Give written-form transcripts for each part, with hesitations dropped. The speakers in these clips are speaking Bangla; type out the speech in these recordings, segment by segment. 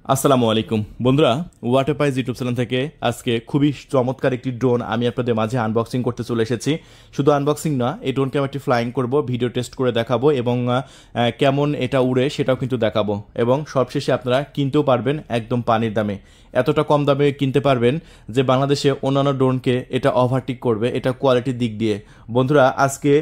আসসালামু আলাইকুম বন্ধুরা, ওয়াটারপাইজ ইউটিউব চ্যানেল থেকে আজকে খুবই চমৎকার একটি ড্রোন আমি আপনাদের মাঝে আনবক্সিং করতে চলে এসেছি। শুধু আনবক্সিং না, এই ড্রোনকে আমি একটি ফ্লাইং করব, ভিডিও টেস্ট করে দেখাবো এবং কেমন এটা উড়ে সেটাও কিন্তু দেখাবো এবং সবশেষে আপনারা কিনতেও পারবেন একদম পানির দামে। এতটা কম দামে কিনতে পারবেন যে বাংলাদেশে অন্যান্য ড্রোনকে এটা ওভারটেক করবে এটা কোয়ালিটির দিক দিয়ে। বন্ধুরা, আজকে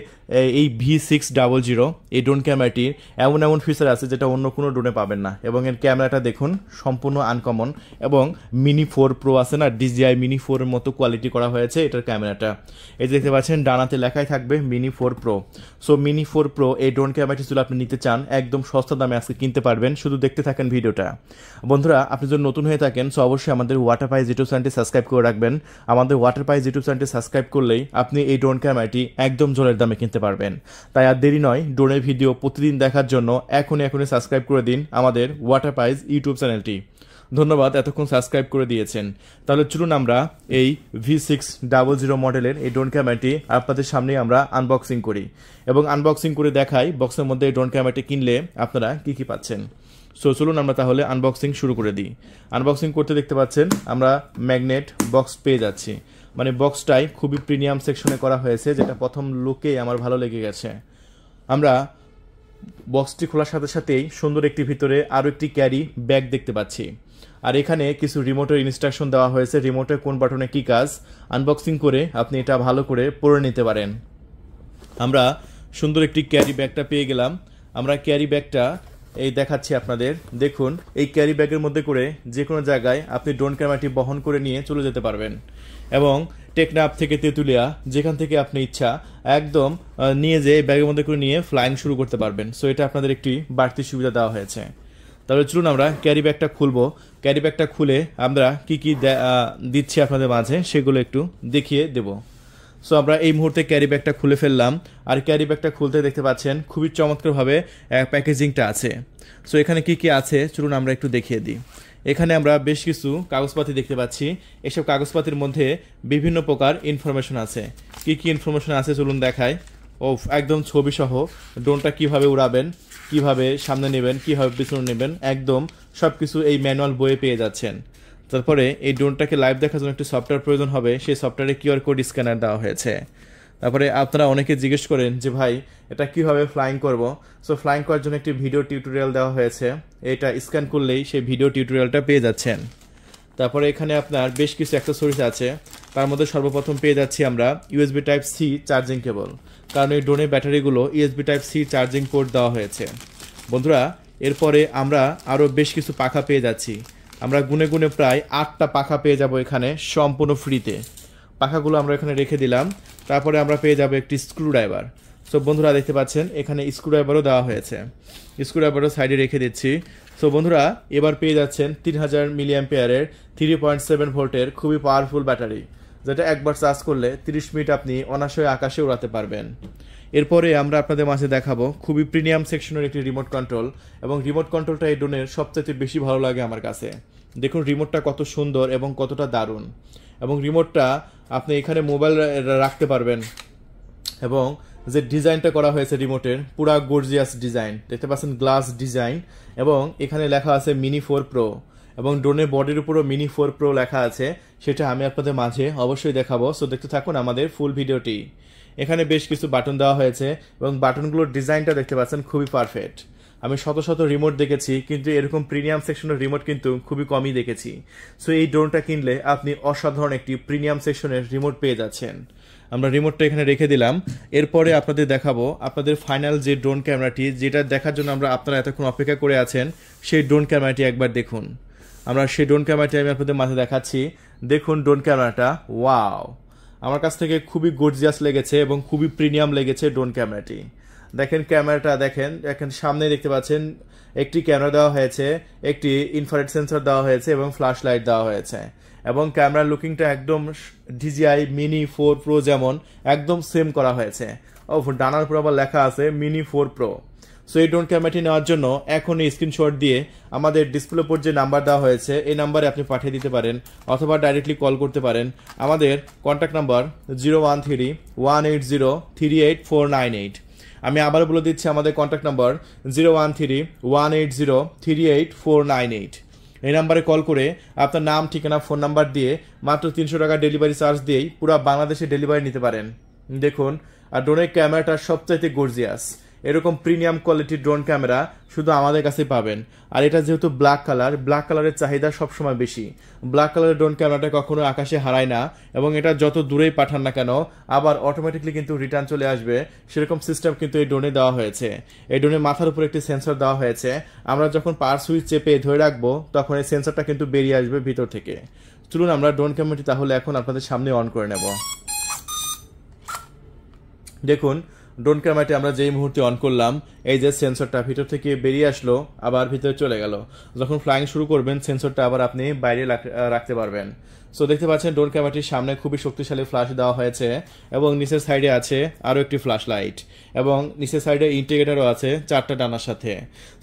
এই V600 এই ড্রোন ক্যামেরাটির এমন এমন ফিচার আছে যেটা অন্য কোনো ড্রোনে পাবেন না এবং এর ক্যামেরাটা দেখুন সম্পূর্ণ আনকমন এবং মিনি 4 প্রো আছে না, DJI মিনি 4 এর মতো কোয়ালিটি করা হয়েছে এটার ক্যামেরাটা। এই যে দেখতে পাচ্ছেন ডানাতে লেখাই থাকবে mini 4 pro. So mini 4 pro এই ড্রোন ক্যামেরাটি যদি আপনি নিতে চান একদম সস্তা দামে আজকে কিনতে পারবেন, শুধু দেখতে থাকেন ভিডিওটা। বন্ধুরা, আপনি যদি নতুন হয়ে থাকেন সো অবশ্যই আমাদের ওয়াটারপাইজ ইউটিউব চ্যানেলটি সাবস্ক্রাইব করে রাখবেন। আমাদের ওয়াটারপাইজ ইউটিউব চ্যানেলটি সাবস্ক্রাইব করলেই আপনি এই ড্রোন ক্যামেরাটি একদম জলের দামে কিনতে পারবেন। তাই আর দেরি নয়, ড্রোনের ভিডিও প্রতিদিন দেখার জন্য এখনই সাবস্ক্রাইব করে দিন আমাদের ওয়াটারপাইজ ইউটিউব চ্যানেলটি। ধন্যবাদ এতক্ষণ সাবস্ক্রাইব করে দিয়েছেন। তাহলে চলুন আমরা এই V600 মডেলের এই ড্রোন ক্যামেরাটি আপনাদের সামনেই আমরা আনবক্সিং করি এবং আনবক্সিং করে দেখাই বক্সের মধ্যে এই ড্রোন ক্যামেরাটি কিনলে আপনারা কি কি পাচ্ছেন। সো চলুন আমরা তাহলে আনবক্সিং শুরু করে দিই। আনবক্সিং করতে দেখতে পাচ্ছেন আমরা ম্যাগনেট বক্স পেয়ে যাচ্ছি, মানে বক্সটাই খুবই প্রিমিয়াম সেকশনে করা হয়েছে, যেটা প্রথম লুকেই আমার ভালো লেগে গেছে। আমরা বক্সটি খোলার সাথে সাথেই সুন্দর একটি ভিতরে আরও একটি ক্যারি ব্যাগ দেখতে পাচ্ছি, আর এখানে কিছু রিমোটের ইনস্ট্রাকশন দেওয়া হয়েছে, রিমোটের কোন বাটনে কী কাজ। আনবক্সিং করে আপনি এটা ভালো করে পড়ে নিতে পারেন। আমরা সুন্দর একটি ক্যারি ব্যাগটা পেয়ে গেলাম। আমরা ক্যারি ব্যাগটা এই দেখাচ্ছি আপনাদের, দেখুন এই ক্যারি ব্যাগের মধ্যে করে যে কোনো জায়গায় আপনি ড্রোন ক্যামেরাটি বহন করে নিয়ে চলে যেতে পারবেন এবং টেকনাফ থেকে তেঁতুলিয়া যেখান থেকে আপনি ইচ্ছা একদম নিয়ে যেয়ে ব্যাগের মধ্যে করে নিয়ে ফ্লাইং শুরু করতে পারবেন। সো এটা আপনাদের একটি বাড়তি সুবিধা দেওয়া হয়েছে। তাহলে চলুন আমরা ক্যারি ব্যাগটা খুলবো। ক্যারি ব্যাগটা খুলে আমরা কি কি দিচ্ছি আপনাদের মাঝে সেগুলো একটু দেখিয়ে দেব। সো আমরা এই মুহূর্তে ক্যারি ব্যাগটা খুলে ফেললাম, আর ক্যারি ব্যাগটা খুলতে দেখতে পাচ্ছেন খুবই চমৎকারভাবে প্যাকেজিংটা আছে। সো এখানে কি কি আছে চলুন আমরা একটু দেখিয়ে দিই। এখানে আমরা বেশ কিছু কাগজপাতি দেখতে পাচ্ছি। এসব কাগজপাতির মধ্যে বিভিন্ন প্রকার ইনফরমেশন আছে। কি কি ইনফরমেশন আছে চলুন দেখাই। ও একদম ছবি সহ ড্রোনটা কিভাবে উড়াবেন, কিভাবে সামনে নেবেন, কিভাবে পিছনে নেবেন, একদম সব কিছু এই ম্যানুয়াল বইয়ে পেয়ে যাচ্ছেন। তারপরে এই ড্রোনটাকে লাইভ দেখার জন্য একটি সফটওয়্যার প্রয়োজন হবে, সেই সফটওয়্যারে কিউআর কোড স্ক্যানার দেওয়া হয়েছে। তারপরে আপনারা অনেকে জিজ্ঞেস করেন যে ভাই এটা কিভাবে ফ্লাইং করব। সো ফ্লাইং করার জন্য একটি ভিডিও টিউটোরিয়াল দেওয়া হয়েছে, এটা স্ক্যান করলেই সেই ভিডিও টিউটোরিয়ালটা পেয়ে যাচ্ছেন। তারপরে এখানে আপনার বেশ কিছু অ্যাক্সেসরিজ আছে, তার মধ্যে সর্বপ্রথম পেয়ে যাচ্ছি আমরা USB Type-C চার্জিং কেবল, কারণ এই ড্রোনের ব্যাটারিগুলো USB Type-C চার্জিং পোর্ট দেওয়া হয়েছে। বন্ধুরা, এরপরে আমরা আরও বেশ কিছু পাখা পেয়ে যাচ্ছি। আমরা গুনে গুনে প্রায় 8টা পাখা পেয়ে যাব এখানে সম্পূর্ণ ফ্রিতে। পাখাগুলো আমরা এখানে রেখে দিলাম। তারপরে আমরা পেয়ে যাব একটি স্ক্রুড্রাইভার। সো বন্ধুরা দেখতে পাচ্ছেন এখানে স্ক্রুড্রাইভারও দেওয়া হয়েছে, স্ক্রুড্রাইভারও সাইডে রেখে দিচ্ছি। সো বন্ধুরা এবার পেয়ে যাচ্ছেন 3000 mAh 3.7 ভোল্টের খুবই পাওয়ারফুল ব্যাটারি, যেটা একবার চার্জ করলে 30 মিনিট আপনি অনায়াসে আকাশে উড়াতে পারবেন। এরপরে আমরা আপনাদের মাঝে দেখাবো খুবই প্রিমিয়াম সেকশনের একটি রিমোট কন্ট্রোল, এবং রিমোট কন্ট্রোলটা এই ড্রোনের সবচেয়ে বেশি ভালো লাগে আমার কাছে। দেখুন রিমোটটা কত সুন্দর এবং কতটা দারুণ, এবং রিমোটটা আপনি এখানে মোবাইল রাখতে পারবেন এবং যে ডিজাইনটা করা হয়েছে রিমোটের পুরা গর্জিয়াস ডিজাইন দেখতে পাচ্ছেন, গ্লাস ডিজাইন, এবং এখানে লেখা আছে মিনি 4 প্রো এবং ড্রোনের বডির উপরও মিনি 4 প্রো লেখা আছে, সেটা আমি আপনাদের মাঝে অবশ্যই দেখাবো। সো দেখতে থাকুন আমাদের ফুল ভিডিওটি। এখানে বেশ কিছু বাটন দেওয়া হয়েছে এবং বাটনগুলোর ডিজাইনটা দেখতে পাচ্ছেন খুবই পারফেক্ট। আমি শত শত রিমোট দেখেছি, কিন্তু এরকম প্রিমিয়াম সেকশনের রিমোট কিন্তু খুবই কমই দেখেছি। সো এই ড্রোনটা কিনলে আপনি অসাধারণ একটি প্রিমিয়াম সেকশনের রিমোট পেয়ে যাচ্ছেন। আমরা রিমোটটা এখানে রেখে দিলাম। এরপরে আপনাদের দেখাবো আপনাদের ফাইনাল যে ড্রোন ক্যামেরাটি, যেটা দেখার জন্য আপনারা এতক্ষণ অপেক্ষা করে আছেন, সেই ড্রোন ক্যামেরাটি একবার দেখুন। আমরা সেই ড্রোন ক্যামেরাটি আমি আপনাদের মাঝে দেখাচ্ছি। দেখুন ড্রোন ক্যামেরাটা, ওয়াও, আমার কাছ থেকে খুবই গর্জিয়াস লেগেছে এবং খুবই প্রিমিয়াম লেগেছে ড্রোন ক্যামেরাটি। দেখেন ক্যামেরাটা দেখেন, সামনে দেখতে পাচ্ছেন একটি ক্যামেরা দেওয়া হয়েছে, একটি ইনফ্রারেড সেন্সর দেওয়া হয়েছে এবং ফ্ল্যাশ লাইট দেওয়া হয়েছে, এবং ক্যামেরার লুকিংটা একদম DJI মিনি 4 প্রো যেমন একদম সেম করা হয়েছে। ও ডানার উপর আবার লেখা আছে মিনি 4 প্রো। সো এই ড্রোন ক্যামেরাটি নেওয়ার জন্য এখন এই স্ক্রিনশট দিয়ে আমাদের ডিসপ্লে উপর যে নাম্বার দেওয়া হয়েছে এই নাম্বারে আপনি পাঠিয়ে দিতে পারেন, অথবা ডাইরেক্টলি কল করতে পারেন। আমাদের কন্ট্যাক্ট নাম্বার 013-180-38498। আমি আবার বলে দিচ্ছি আমাদের কন্ট্যাক্ট নাম্বার 013-180-38498। এই নাম্বারে কল করে আপনার নাম, ঠিকানা, ফোন নাম্বার দিয়ে মাত্র 300 টাকা ডেলিভারি চার্জ দিয়েই পুরো বাংলাদেশে ডেলিভারি নিতে পারেন। দেখুন, আর ড্রোনের ক্যামেরাটা সবচাইতে গর্জিয়াস। এরকম প্রিমিয়াম কোয়ালিটির ড্রোন ক্যামেরা শুধু আমাদের কাছে পাবেন। আর এটা যেহেতু ব্ল্যাক কালারের চাহিদা সবসময় বেশি। ব্ল্যাক কালারের ড্রোন ক্যামেরাটা কখনো আকাশে হারায় না, এবং এটা যত দূরেই পাঠান না কেন আবার অটোমেটিকলি কিন্তু রিটার্ন চলে আসবে, সেরকম সিস্টেম কিন্তু এই ড্রোনে দেওয়া হয়েছে। এই ড্রোনের মাথার উপর একটি সেন্সর দেওয়া হয়েছে। আমরা যখন পাওয়ার সুইচ চেপে ধরে রাখবো তখন এই সেন্সরটা কিন্তু বেরিয়ে আসবে ভিতর থেকে। চলুন আমরা ড্রোন ক্যামেরাটি তাহলে এখন আপনাদের সামনে অন করে নেব। দেখুন, ড্রোন ক্যামেরাটি আমরা যেই মুহূর্তে অন করলাম, এই যে সেন্সরটা ভিতর থেকে বেরিয়ে আসলো আবার ভিতরে চলে গেল। যখন ফ্লাইং শুরু করবেন সেন্সরটা আবার আপনি বাইরে রাখতে পারবেন। সো দেখতে পাচ্ছেন ড্রোন ক্যামেরাটির সামনে খুবই শক্তিশালী ফ্ল্যাশ দেওয়া হয়েছে, এবং নিচের সাইডে আছে আরও একটি ফ্ল্যাশ লাইট, এবং নিচের সাইডে ইন্ডিকেটরও আছে 4টা ডানার সাথে।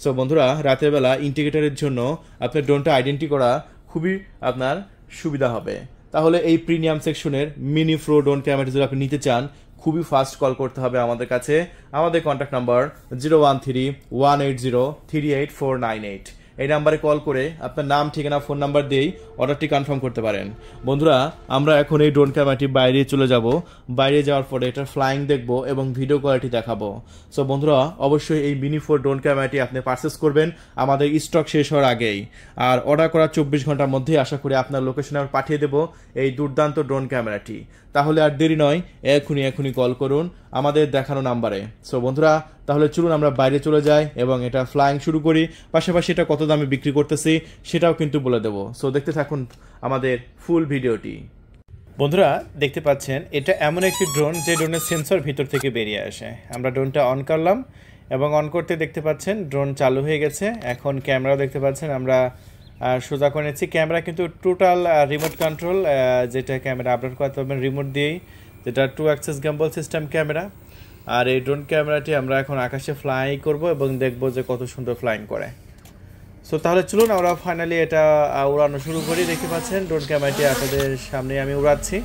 সো বন্ধুরা, রাতের বেলা ইন্ডিকেটরের জন্য আপনার ড্রোনটা আইডেন্টি করা খুবই আপনার সুবিধা হবে। তাহলে এই প্রিমিয়াম সেকশনের মিনি প্রো ড্রোন ক্যামেরাটি যদি আপনি নিতে চান, খুবই ফাস্ট কল করতে হবে আমাদের কাছে। আমাদের কন্ট্যাক্ট নাম্বার 013180389498। এই নাম্বারে কল করে আপনার নাম, ঠিকানা, ফোন নাম্বার দিয়েই অর্ডারটি কনফার্ম করতে পারেন। বন্ধুরা, আমরা এখন এই ড্রোন ক্যামেরাটি বাইরে চলে যাব। বাইরে যাওয়ার পরে এটা ফ্লাইং দেখব এবং ভিডিও কোয়ালিটি দেখাবো। সো বন্ধুরা, অবশ্যই এই মিনি 4 ড্রোন ক্যামেরাটি আপনি পারচেস করবেন আমাদের স্টক শেষ হওয়ার আগেই। আর অর্ডার করার 24 ঘন্টার মধ্যে আশা করি আপনার লোকেশনে আমরা পাঠিয়ে দেব এই দুর্দান্ত ড্রোন ক্যামেরাটি। তাহলে আর দেরি নয়, এখনই কল করুন আমাদের দেখানো নাম্বারে। সো বন্ধুরা, তাহলে চলুন আমরা বাইরে চলে যাই এবং এটা ফ্লাইং শুরু করি। পাশাপাশি এটা কত দামে বিক্রি করতেছি সেটাও কিন্তু বলে দেবো। সো দেখতে থাকুন আমাদের ফুল ভিডিওটি। বন্ধুরা, দেখতে পাচ্ছেন এটা এমন একটি ড্রোন যে ড্রোনের সেন্সর ভিতর থেকে বেরিয়ে আসে। আমরা ড্রোনটা অন করলাম এবং অন করতে দেখতে পাচ্ছেন ড্রোন চালু হয়ে গেছে। এখন ক্যামেরাও দেখতে পাচ্ছেন আমরা সোজা করে নিচ্ছি। ক্যামেরা কিন্তু টোটাল রিমোট কন্ট্রোল, যেটা ক্যামেরা আপলোড করতে পারবেন রিমোট দিয়েই, যেটা 2 অ্যাক্সেস গ্যাম্বল সিস্টেম ক্যামেরা। আর এই ড্রোন ক্যামেরাটি আমরা এখন আকাশে ফ্লাই করব এবং দেখব যে কত সুন্দর ফ্লাইং করে। সো তাহলে চলুন আমরা ফাইনালি এটা উড়ানো শুরু করি। দেখতে পাচ্ছেন ড্রোন ক্যামেরাটি আপনাদের সামনে আমি উড়াচ্ছি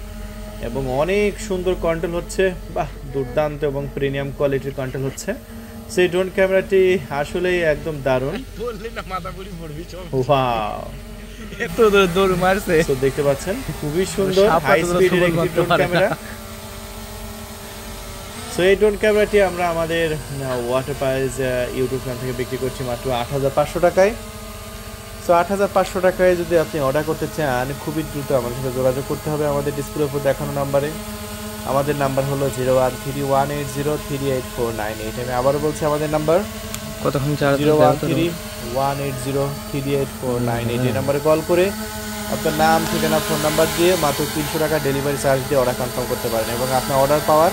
এবং অনেক সুন্দর কন্ট্রোল হচ্ছে। বাহ, দুর্দান্ত এবং প্রিমিয়াম কোয়ালিটির কন্ট্রোল হচ্ছে। সেই ড্রোন ক্যামেরাটি আসলেই একদম দারুণ। ওয়াও, এত দৌড় মারছে। তো দেখতে পাচ্ছেন খুবই সুন্দর হাই স্পিডের একটি ড্রোন ক্যামেরা। সো এই ড্রোন ক্যামেরাটি আমরা আমাদের ওয়াটারপাইজ ইউটিউব চ্যানেল থেকে বিক্রি করছি মাত্র 8500 টাকায়। সো 8500 টাকায় যদি আপনি অর্ডার করতে চান, খুবই দ্রুত আমাদের সাথে যোগাযোগ করতে হবে আমাদের ডিসপ্লের উপর দেখানো নাম্বারে। আমাদের নাম্বার হলো 013180389498। আমি আবারও বলছি আমাদের নাম্বার কতক্ষণ চার্জ? 013180389498। এই নাম্বারে কল করে আপনার নাম, ঠিকানা, ফোন নাম্বার দিয়ে মাত্র 300 টাকা ডেলিভারি চার্জ দিয়ে অর্ডার কনফার্ম করতে পারেন, এবং আপনার অর্ডার পাওয়ার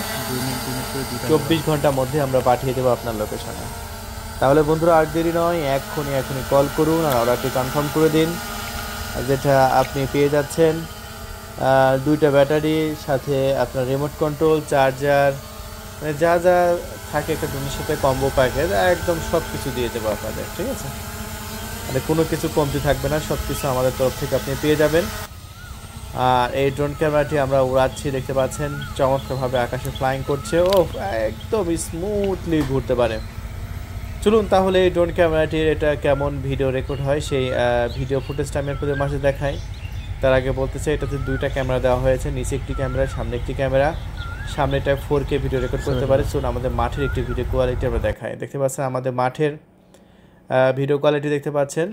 24 ঘন্টার মধ্যে আমরা পাঠিয়ে দেবো আপনার লোকেশনে। তাহলে বন্ধুরা, আর দেরি নয়, এখনই কল করুন আর অর্ডারটি কনফার্ম করে দিন। যেটা আপনি পেয়ে যাচ্ছেন 2টা ব্যাটারি, সাথে আপনার রিমোট কন্ট্রোল, চার্জার, মানে যা যা থাকে একটা ড্রোনের সাথে কম্বো প্যাকেজ, একদম সব কিছু দিয়ে দেবো আপনাদের। ঠিক আছে, মানে কোনো কিছু কমতি থাকবে না, সব কিছু আমাদের তরফ থেকে আপনি পেয়ে যাবেন। আর এই ড্রোন ক্যামেরাটি আমরা উড়াচ্ছি, দেখতে পাচ্ছেন চমৎকারভাবে আকাশে ফ্লাইং করছে। ও একদম স্মুথলি ঘুরতে পারে। চলুন তাহলে এই ড্রোন ক্যামেরাটির এটা কেমন ভিডিও রেকর্ড হয় সেই ভিডিও ফুটেজটা আমি আপনাদের মাঝে দেখাই। তার আগে বলতে চাই, এটাতে 2টা ক্যামেরা দেওয়া হয়েছে, নিচে একটি ক্যামেরা, সামনে একটি ক্যামেরা। সামনেটা 4K ভিডিও রেকর্ড করতে পারে। চলুন আমাদের মাঠের একটি ভিডিও কোয়ালিটি আমরা দেখাই। দেখতে পাচ্ছেন আমাদের মাঠের ভিডিও কোয়ালিটি দেখতে পাচ্ছেন,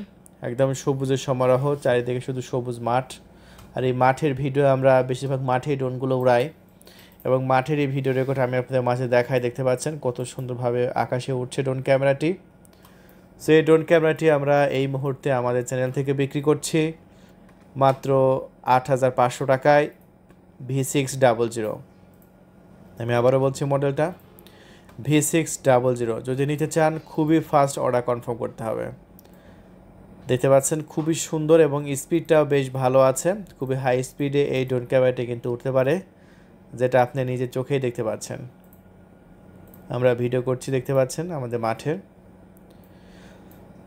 একদম সবুজের সমারোহ, চারিদিকে শুধু সবুজ মাঠ। আর এই মাঠের ভিডিও আমরা বেশিরভাগ মাঠেই ড্রোনগুলো উড়াই, এবং মাঠের এই ভিডিও রেকর্ড আমি আপনাদের মাঝে দেখাই। দেখতে পাচ্ছেন কত সুন্দরভাবে আকাশে উঠছে ড্রোন ক্যামেরাটি। সেই ড্রোন ক্যামেরাটি আমরা এই মুহূর্তে আমাদের চ্যানেল থেকে বিক্রি করছি মাত্র 8500 টাকায়, V600। আমি আবারও বলছি মডেলটা V600। যদি নিতে চান খুবই ফাস্ট অর্ডার কনফার্ম করতে হবে। দেখতে পাচ্ছেন খুবই সুন্দর এবং স্পিডটাও বেশ ভালো আছে। খুবই হাই স্পিডে এই ড্রোন ক্যামেরাটি কিন্তু উঠতে পারে, যেটা আপনি নিজের চোখেই দেখতে পাচ্ছেন। আমরা ভিডিও করছি, দেখতে পাচ্ছেন আমাদের মাঠের।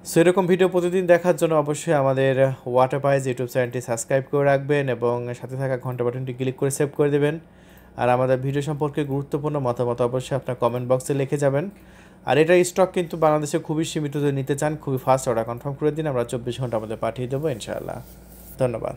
সো এরকম ভিডিও প্রতিদিন দেখার জন্য অবশ্যই আমাদের ওয়াটারপাইজ ইউটিউব চ্যানেলটি সাবস্ক্রাইব করে রাখবেন এবং সাথে থাকা ঘন্টা বাটনটি ক্লিক করে সেভ করে দেবেন। আর আমাদের ভিডিও সম্পর্কে গুরুত্বপূর্ণ মতামত অবশ্যই আপনার কমেন্ট বক্সে লিখে যাবেন। আর এটার স্টক কিন্তু বাংলাদেশে খুবই সীমিত, যদি নিতে চান খুবই ফাস্ট অর্ডার কনফার্ম করে দিন, আমরা 24 ঘন্টার মধ্যে পাঠিয়ে দেবো ইনশাআল্লাহ। ধন্যবাদ।